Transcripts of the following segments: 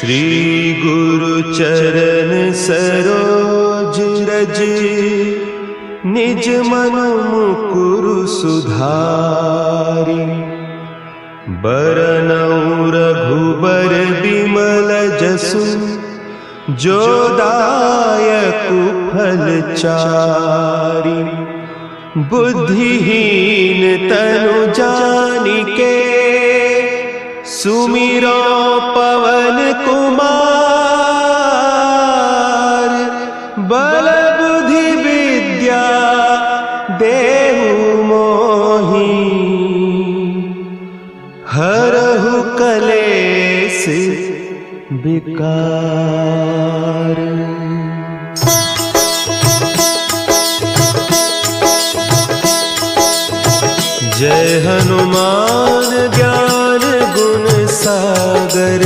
श्री गुरु चरण सरोज रज, निज मन मुकुरु सुधारि। बरनउँ रघुबर बिमल जसु, जो दायकु फल चारि। बुद्धिहीन तनु जानिके, सुमिरो पवन कुमार। बल बुद्धि विद्या देहु मोहि, हरहु कलेस विकार। जय हनुमान ज्ञान गुण सागर,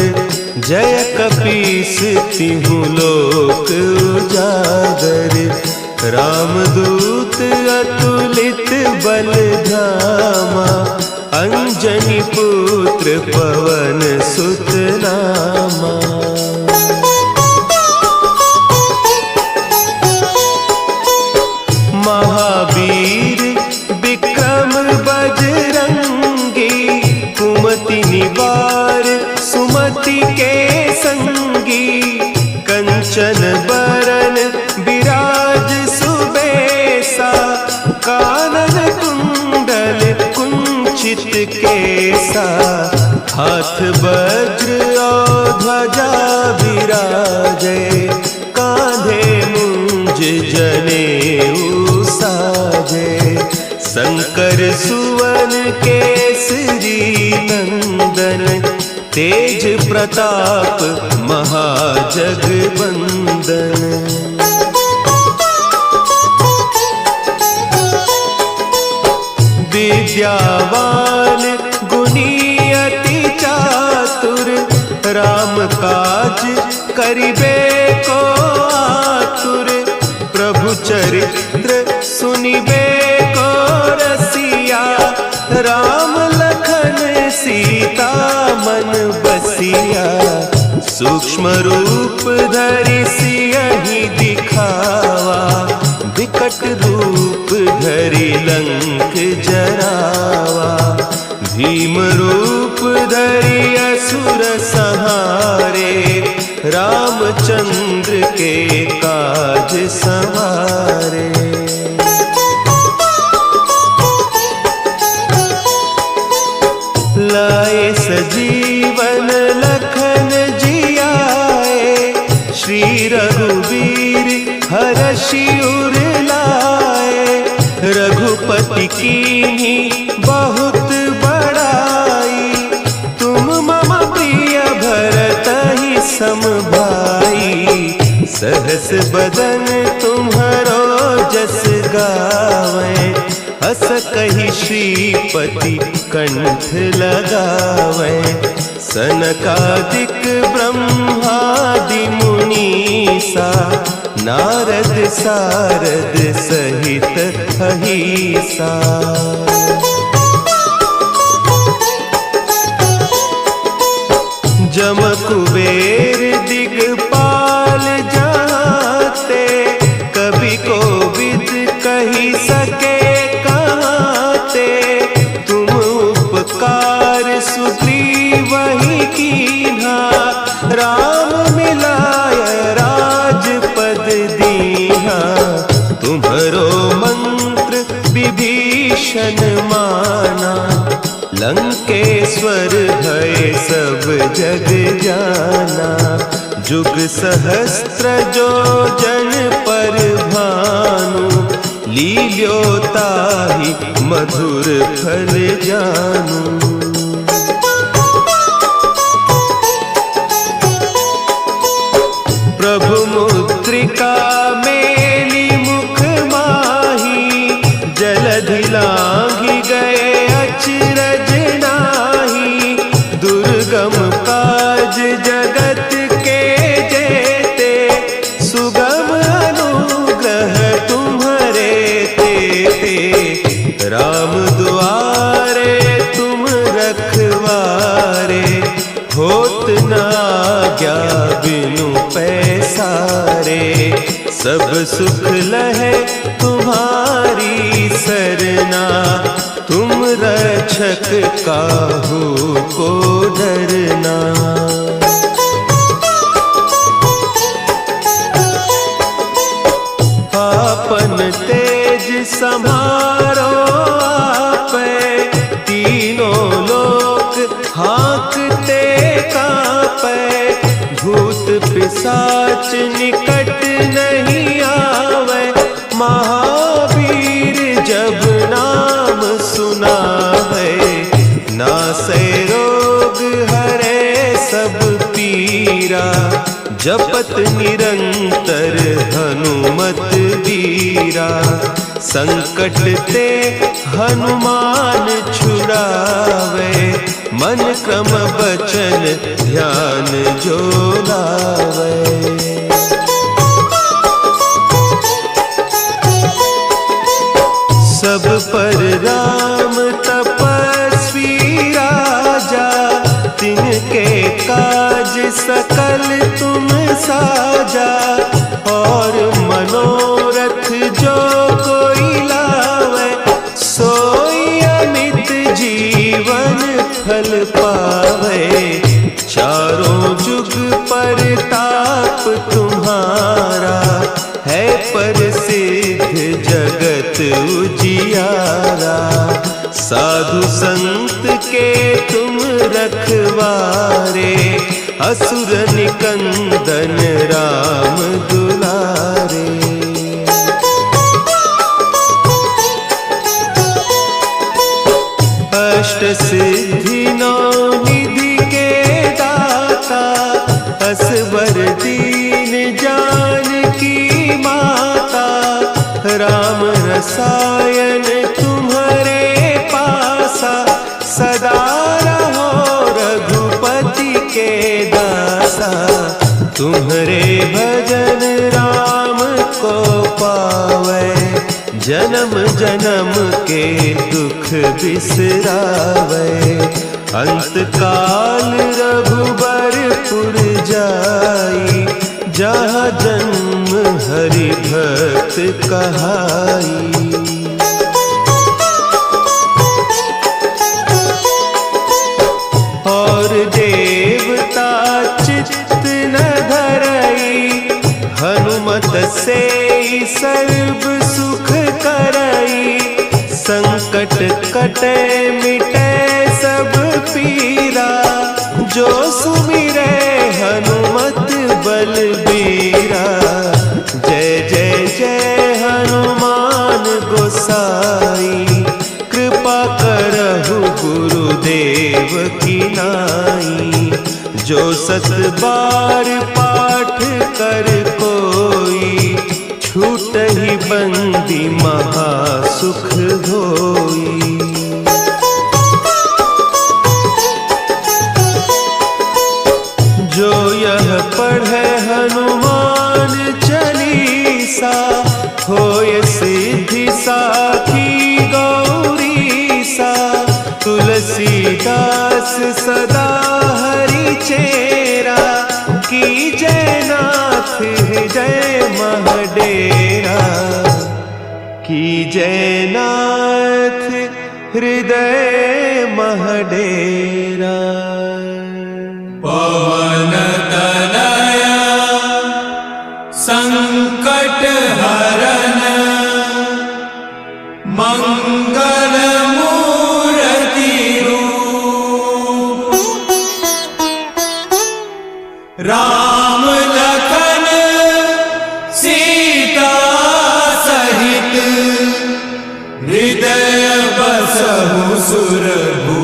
जय कपीस तिहु लोक उजागर। रामदूत अतुलित बल धामा, अंजनी पुत्र पवन सुत नामा। महावीर विक्रम बजरंगी, कुमति निवार सुमति के संगी। कंचन बरन विराज सुबेसा, कानन कुंडल कुंचित केसा। हाथ वज्र और ध्वजा विराजे, कांधे मुंज जनेऊ साजे। शंकर सुवन केसरी नंदन, तेज प्रताप महाजगवंदन। विद्यावान गुणी अति चातुर, राम काज करिबे को आतुर। प्रभु चरित्र सुनिबे को रसिया, राम लखन सीता मन बसिया। सूक्ष्म रूप धरि सियहि दिखावा, विकट रूप धरि लंक जरावा। भीम रूप धरि असुर संहारे, रामचंद्र के काज सवारे। लाए सजीवन लखन जियाए, श्री रघुवीर हरषि उर लाए। रघुपति कीन्ही बहुत बड़ाई, तुम मम प्रिय भरतहि सम भाई। सहस बदन तुम्हरो जस गावें, हस कहि श्रीपति कंठ लगावें। सनकादिक ब्रह्मादि मुनीसा, नारद सारद सहित अहीसा। जम कुबेर दिगपाल जाते, कवि कोविद कहि सके कहते। तुम उपकार सुग्रीवहि कीन्हा, राम मिलाय राजपद दीन्हा। तुम्हरो मंत्र विभीषण माना, लंकेश्वर भय सब जग जाना। जुग सहस्त्र जो जन पर भानु, लील्यो ताहि मधुर फल जानू। प्रभु मुद्रिका मेली मुख माही, जलधि लांघि गए अचरज नाही। दुर्गम काज जगत के जेते, सुगम अनुग्रह तुम्हरे तेते। राम दुआरे तुम रखवारे, होत न क्या बिनु पैसारे। सब सुख लहे तुम्हारी सरना, तुम रक्षक काहू को डरना। आपन तेज संभारो आपे, तीनों लोक हाँकते कांपे। भूत पिशाच निकट नहीं आवे, महावीर जब नाम सुनावे। नासे रोग हरे सब पीरा, जपत निरंतर हनुमत वीरा। संकट ते हनुमान छुड़ावे, मन क्रम बचन ध्यान जो लावे। सब पर राम तपस्वी राजा, तिनके काज सकल तुम साजा। और मनोरथ जो कोई लावे, सोई अमित जीवन फल पावे। चारों जुग परताप तुम्हारा, है प्रसिद्ध जगत उजियारा। साधु संत के तुम रखवारे, असुर निकंदन राम दुलारे। अष्ट सिद्धि नौ निधि के दाता, असवर दीन जानकी माता। राम रसायन तुम्हारे पासा, सदा रहो रघुपति के दासा। तुम्हारे भजन राम को पावे, जन्म जन्म के दुख बिसरावे। अंत काल रघुबरपुर जाई, जहाँ जन्म हरि भक्त कहाई। और देवता चित्त न धरई, हनुमत से सर्व सुख करई। संकट कटे मिटे सब पीरा, जो सुमिरे हनुमत बलबीरा। जय जय जय हनुमान गोसाई, कृपा करहु गुरुदेव की नाई। जो सत बार पाठ कर कोई, छूट ही बंदी महासुख होई। जो यह पढ़े हनुमान चालीसा, होय सिद्धि साखी गौरीसा। तुलसीदास सदा हरि चेरा, की जय नाथ हृदय महडेरा। की जय नाथ हृदय महडेरा। पवन तनया संकट हरन, मंगल मूर्ति रूप। राम लखन सीता सहित, हृदय बसहु सुरभूप।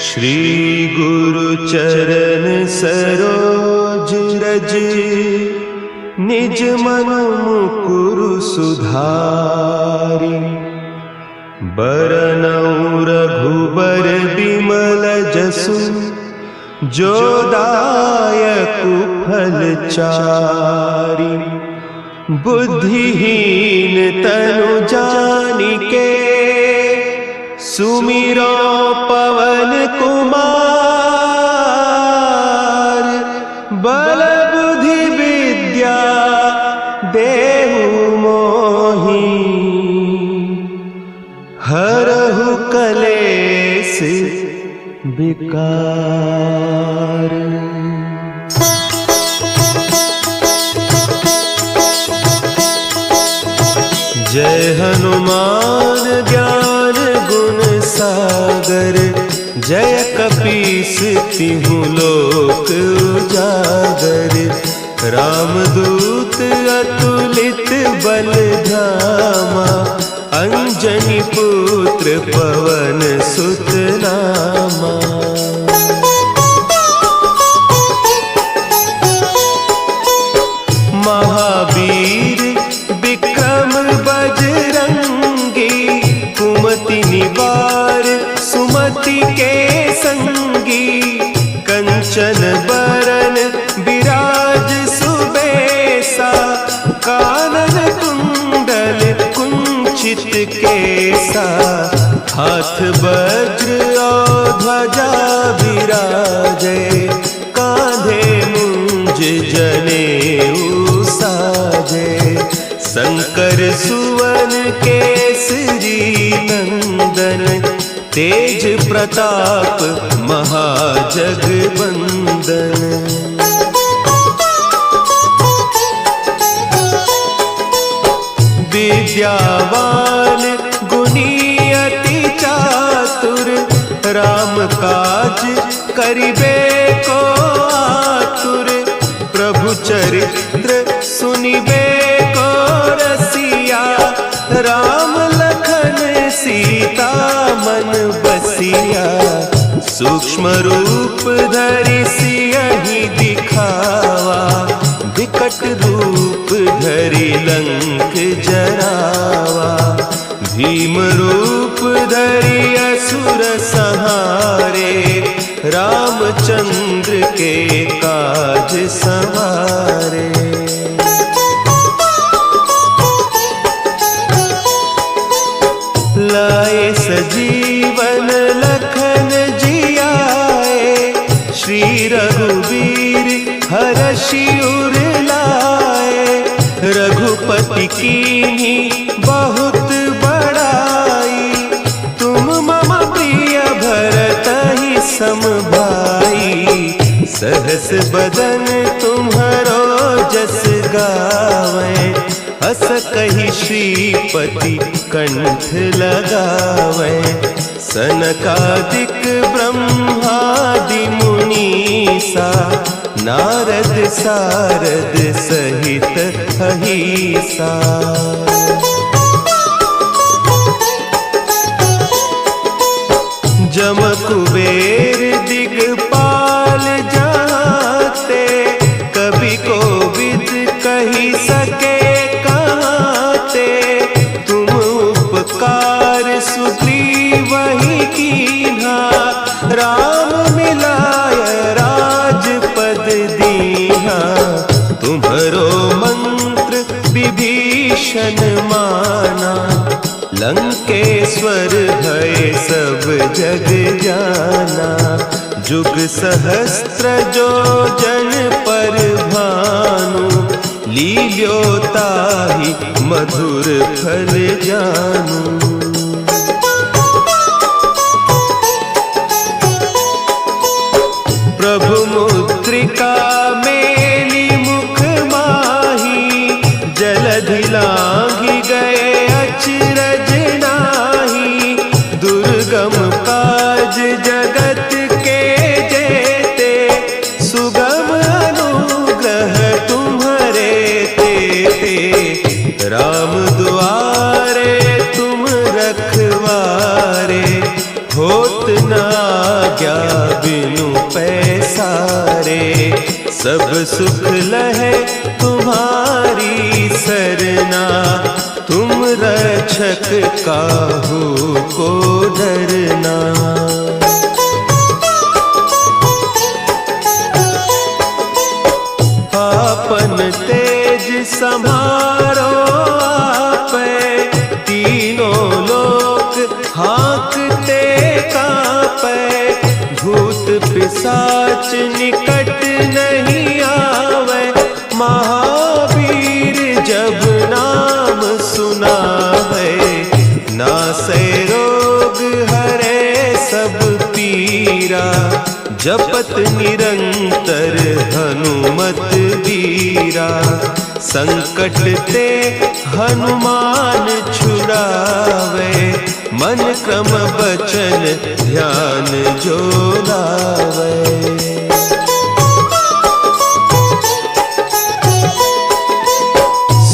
श्री गुरु चरण सरोज रज, निज मन मुकुरु सुधारि। बरनउँ रघुबर बिमल जसु, जो दायक फलचारी। बुद्धिहीन तनु जानिके सुमिरो पवन कुमार। बल बुद्धि विद्या देहु मोहि हरहु कलेस विकार। जय हनुमान ज्ञान गुण सागर। जय कपीस तिहु लोक उजागर। रामदूत अतुलित बल धामा। अंजनी पुत्र पवन सुत नामा। महावीर विक्रम बजरंगी। कुमति निवार सुमति के संगी। कंचन बरन विराज सुबेसा। कानन कुंडल कुंचित केसा। हाथ वज्र और ध्वजा विराजे। कांधे मुंज जनेऊ साजे। शंकर सुवन केसरी नंदन। तेज प्रताप महाजगवंदन। विद्यावान गुणी अति चातुर। राम काज करिबे को आतुर। प्रभु चरित्र सुनिबे को रसिया। राम लखन सीता मन बसिया। सूक्ष्म रूप धरि सियहि दिखावा। विकट रूप धरि लंक जरावा। भीम रूप धरि असुर संहारे। रामचंद्र के काज सवारे। लाए सजीवन लखन जियाए। श्री रघुवीर हरषि उर लाए। रघुपति कीन्ही बहुत बड़ाई। तुम मम प्रिय भरतहि सम भाई। सहस बदन तुम्हरो जस गावें। हस कहि श्रीपति कंठ लगावें। सनकादिक ब्रह्मादि मुनीसा। नारद सारद सहित अहीसा। जम कुबेर दिगपाल जाते। कवि कोविद कही सके कहते। तुम उपकार सुग्रीवहि कीन्हा। राम मिलाय राजपद दीन्हा। तुम्हरो मंत्र विभीषण माना। लंकेश्वर भय सब जग जाना। जुग सहस्त्र जो जन पर भानु। लील्योताहि मधुर फल जानू। प्रभु मुद्रिका मेली मुख माही। जलधि लांघि गए अचरज नाही। दुर्गम काज जगत के जेते। सुगम अनुग्रह तुम्हरे तेते। राम दुआरे तुम रखवारे। होत न आज्ञा बिनु पैसारे। सब सुख लहे तुम्हारी सरना। तुम रक्षक काहू को डरना। तेज सम्हारो आपे, तीनों लोक हाँकते कांपे। भूत पिशाच निकट नहीं आवे, महावीर जब नाम सुनावे। नासे रोग हरे सब पीरा, जपत निरंतर हनुमत वीरा। संकट ते हनुमान छुड़ावे, मन क्रम बचन ध्यान जो लावे।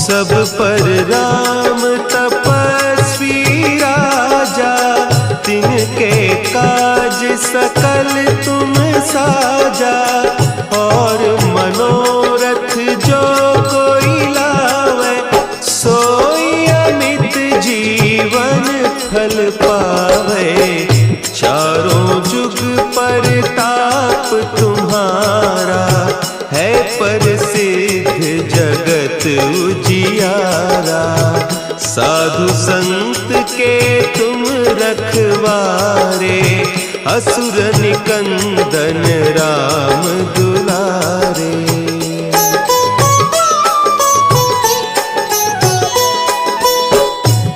सब पर राम तपस्वी राजा, तिनके काज सकल तुम साजा। और मनोरथ जो कोई लावे, सोई अमित जीवन फल पावे। चारों जुग परताप तुम्हारा, है प्रसिद्ध जगत उजियारा। साधु संत के तुम रखवारे, असुर निकंदन राम दुलारे।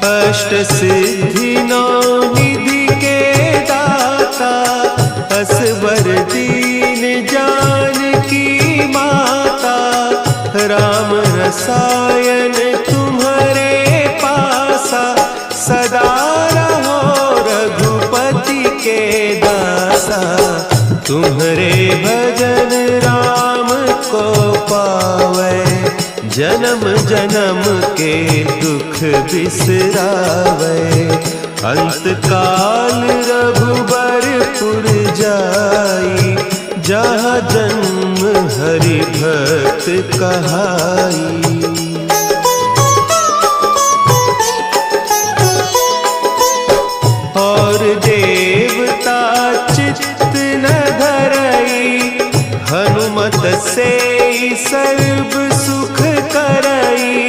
अष्ट सिद्धि नौ निधि के दाता, असवर दीन जानकी माता। राम रसायन तुम्हारे पासा, सदा रहो रघुपति के दासा। तुम्हारे भजन राम को पावे, जन्म जन्म के दुख बिसरावे। अंत काल रघुबरपुर जाई, जहाँ जन्म हरि भक्त कहाई। और देवता चित्त न धरई, हनुमत से सर्व सुख करई।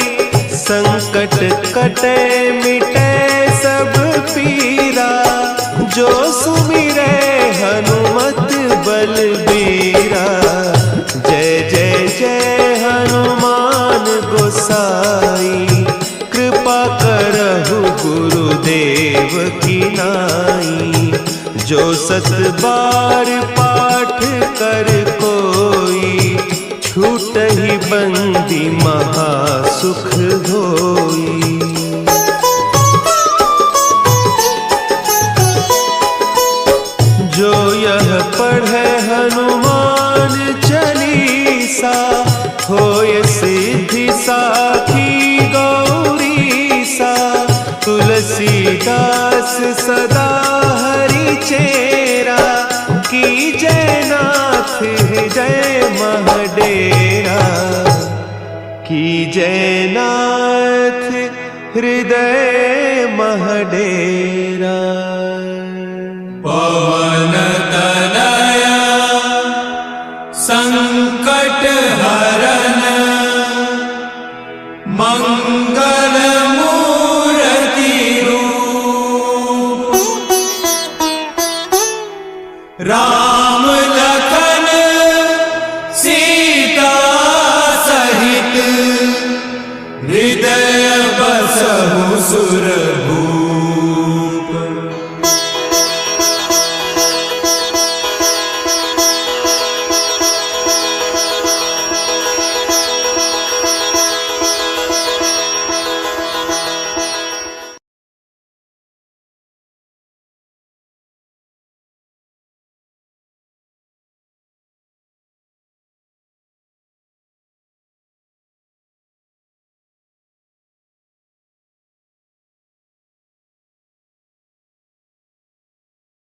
संकट कटे मिटे सब पीरा, जो सुमिरे हनुमत बलबीरा। जय जय जय हनुमान गोसाई, कृपा करहु गुरुदेव की नाई। जो सत बार पाठ कर कोई, छूटहि बंदी महासुख होई। जो यह पढ़े हनुमान चालीसा, होय सिद्धि साखी गौरीसा। तुलसीदास सदा हरि चेरा, की जय नाथ हृदय महडेरा। की जय नाथ हृदय महडेरा। पवन